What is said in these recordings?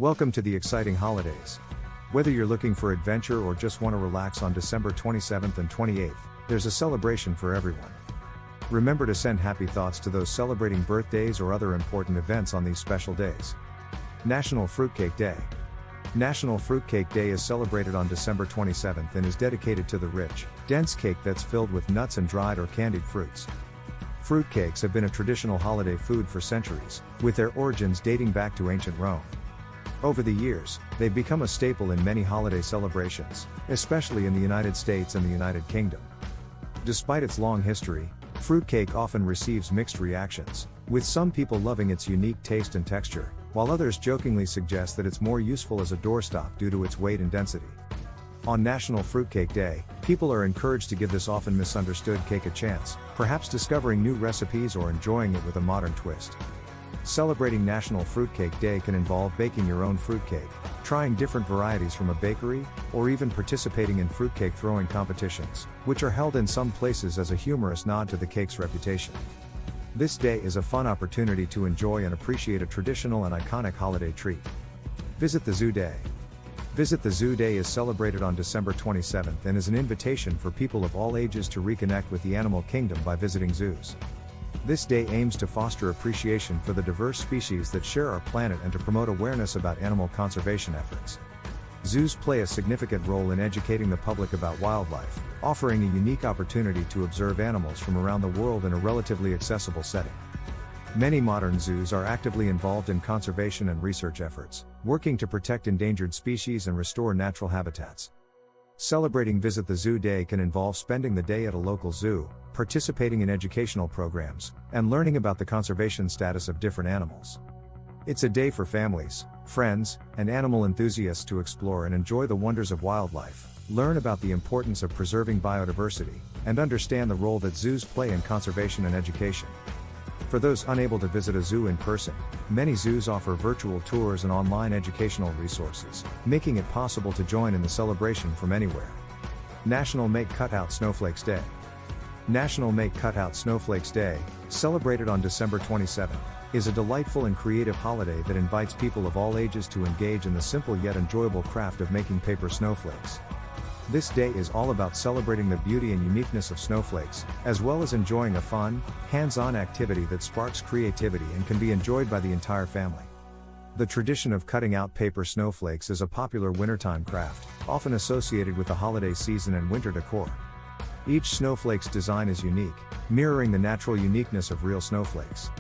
Welcome to the exciting holidays. Whether you're looking for adventure or just want to relax on December 27th and 28th, there's a celebration for everyone. Remember to send happy thoughts to those celebrating birthdays or other important events on these special days. National Fruitcake Day. National Fruitcake Day is celebrated on December 27th and is dedicated to the rich, dense cake that's filled with nuts and dried or candied fruits. Fruitcakes have been a traditional holiday food for centuries, with their origins dating back to ancient Rome. Over the years, they've become a staple in many holiday celebrations, especially in the United States and the United Kingdom. Despite its long history, fruitcake often receives mixed reactions, with some people loving its unique taste and texture, while others jokingly suggest that it's more useful as a doorstop due to its weight and density. On National Fruitcake Day, people are encouraged to give this often misunderstood cake a chance, perhaps discovering new recipes or enjoying it with a modern twist. Celebrating National Fruitcake Day can involve baking your own fruitcake, trying different varieties from a bakery, or even participating in fruitcake throwing competitions, which are held in some places as a humorous nod to the cake's reputation. This day is a fun opportunity to enjoy and appreciate a traditional and iconic holiday treat. Visit the Zoo Day. Visit the Zoo Day is celebrated on December 27th and is an invitation for people of all ages to reconnect with the animal kingdom by visiting zoos. This day aims to foster appreciation for the diverse species that share our planet and to promote awareness about animal conservation efforts. Zoos play a significant role in educating the public about wildlife, offering a unique opportunity to observe animals from around the world in a relatively accessible setting. Many modern zoos are actively involved in conservation and research efforts, working to protect endangered species and restore natural habitats. Celebrating Visit the Zoo Day can involve spending the day at a local zoo, participating in educational programs, and learning about the conservation status of different animals. It's a day for families, friends, and animal enthusiasts to explore and enjoy the wonders of wildlife, learn about the importance of preserving biodiversity, and understand the role that zoos play in conservation and education. For those unable to visit a zoo in person, many zoos offer virtual tours and online educational resources, making it possible to join in the celebration from anywhere. National Make Cutout Snowflakes Day. National Make Cutout Snowflakes Day, celebrated on December 27th, is a delightful and creative holiday that invites people of all ages to engage in the simple yet enjoyable craft of making paper snowflakes. This day is all about celebrating the beauty and uniqueness of snowflakes, as well as enjoying a fun, hands-on activity that sparks creativity and can be enjoyed by the entire family. The tradition of cutting out paper snowflakes is a popular wintertime craft, often associated with the holiday season and winter decor. Each snowflake's design is unique, mirroring the natural uniqueness of real snowflakes.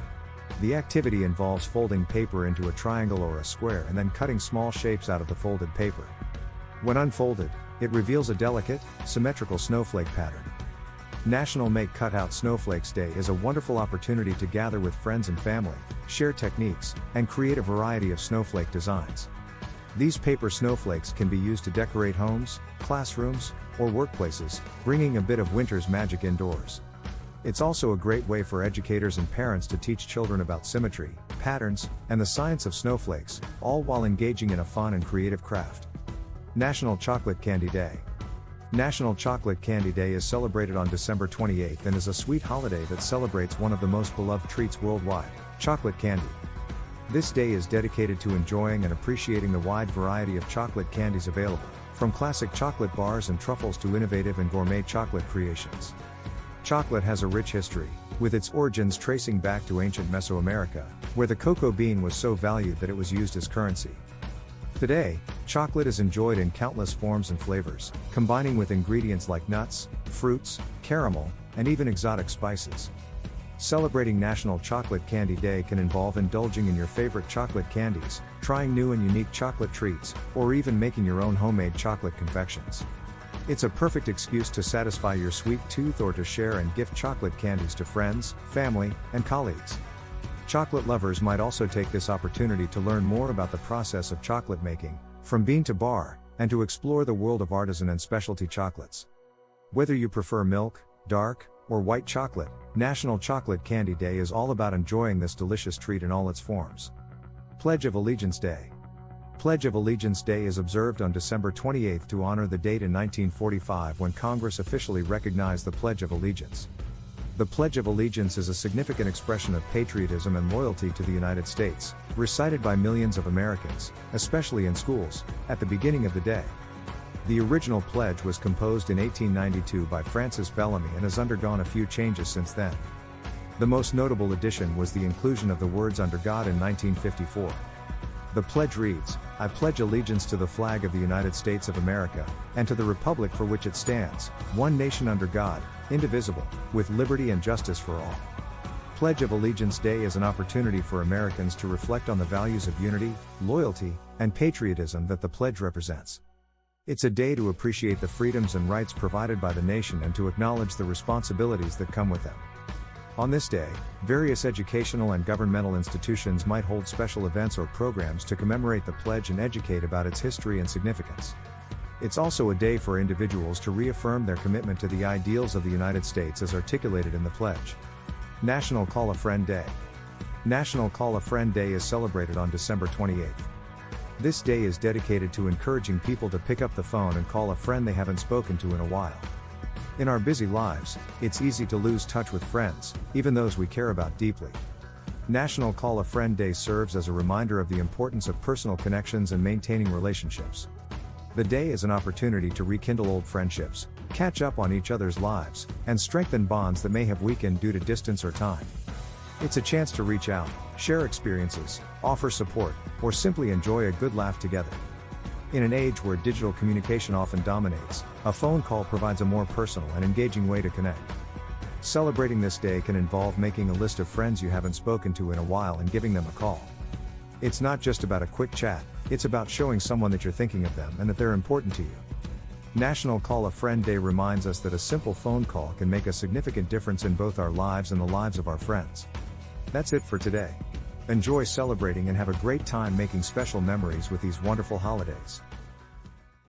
The activity involves folding paper into a triangle or a square and then cutting small shapes out of the folded paper. When unfolded, it reveals a delicate, symmetrical snowflake pattern. National Make Cutout Snowflakes Day is a wonderful opportunity to gather with friends and family, share techniques, and create a variety of snowflake designs. These paper snowflakes can be used to decorate homes, classrooms, or workplaces, bringing a bit of winter's magic indoors. It's also a great way for educators and parents to teach children about symmetry, patterns, and the science of snowflakes, all while engaging in a fun and creative craft. National Chocolate Candy Day. National Chocolate Candy Day is celebrated on December 28th and is a sweet holiday that celebrates one of the most beloved treats worldwide, chocolate candy. This day is dedicated to enjoying and appreciating the wide variety of chocolate candies available, from classic chocolate bars and truffles to innovative and gourmet chocolate creations. Chocolate has a rich history, with its origins tracing back to ancient Mesoamerica, where the cocoa bean was so valued that it was used as currency. Today, chocolate is enjoyed in countless forms and flavors, combining with ingredients like nuts, fruits, caramel, and even exotic spices. Celebrating National Chocolate Candy Day can involve indulging in your favorite chocolate candies, trying new and unique chocolate treats, or even making your own homemade chocolate confections. It's a perfect excuse to satisfy your sweet tooth or to share and gift chocolate candies to friends, family, and colleagues. Chocolate lovers might also take this opportunity to learn more about the process of chocolate making, from bean to bar, and to explore the world of artisan and specialty chocolates. Whether you prefer milk, dark, or white chocolate, National Chocolate Candy Day is all about enjoying this delicious treat in all its forms. Pledge of Allegiance Day. Pledge of Allegiance Day is observed on December 28th to honor the date in 1945 when Congress officially recognized the Pledge of Allegiance. The Pledge of Allegiance is a significant expression of patriotism and loyalty to the United States, recited by millions of Americans, especially in schools, at the beginning of the day. The original pledge was composed in 1892 by Francis Bellamy and has undergone a few changes since then. The most notable addition was the inclusion of the words "under God" in 1954. The pledge reads, "I pledge allegiance to the flag of the United States of America, and to the republic for which it stands, one nation under God, indivisible, with liberty and justice for all." Pledge of Allegiance Day is an opportunity for Americans to reflect on the values of unity, loyalty, and patriotism that the pledge represents. It's a day to appreciate the freedoms and rights provided by the nation and to acknowledge the responsibilities that come with them. On this day, various educational and governmental institutions might hold special events or programs to commemorate the pledge and educate about its history and significance. It's also a day for individuals to reaffirm their commitment to the ideals of the United States as articulated in the pledge. National Call a Friend Day. National Call a Friend Day is celebrated on December 28th. This day is dedicated to encouraging people to pick up the phone and call a friend they haven't spoken to in a while. In our busy lives, it's easy to lose touch with friends, even those we care about deeply. National Call a Friend Day serves as a reminder of the importance of personal connections and maintaining relationships. The day is an opportunity to rekindle old friendships, catch up on each other's lives, and strengthen bonds that may have weakened due to distance or time. It's a chance to reach out, share experiences, offer support, or simply enjoy a good laugh together. In an age where digital communication often dominates, a phone call provides a more personal and engaging way to connect. Celebrating this day can involve making a list of friends you haven't spoken to in a while and giving them a call. It's not just about a quick chat, it's about showing someone that you're thinking of them and that they're important to you. National Call a Friend Day reminds us that a simple phone call can make a significant difference in both our lives and the lives of our friends. That's it for today. Enjoy celebrating and have a great time making special memories with these wonderful holidays.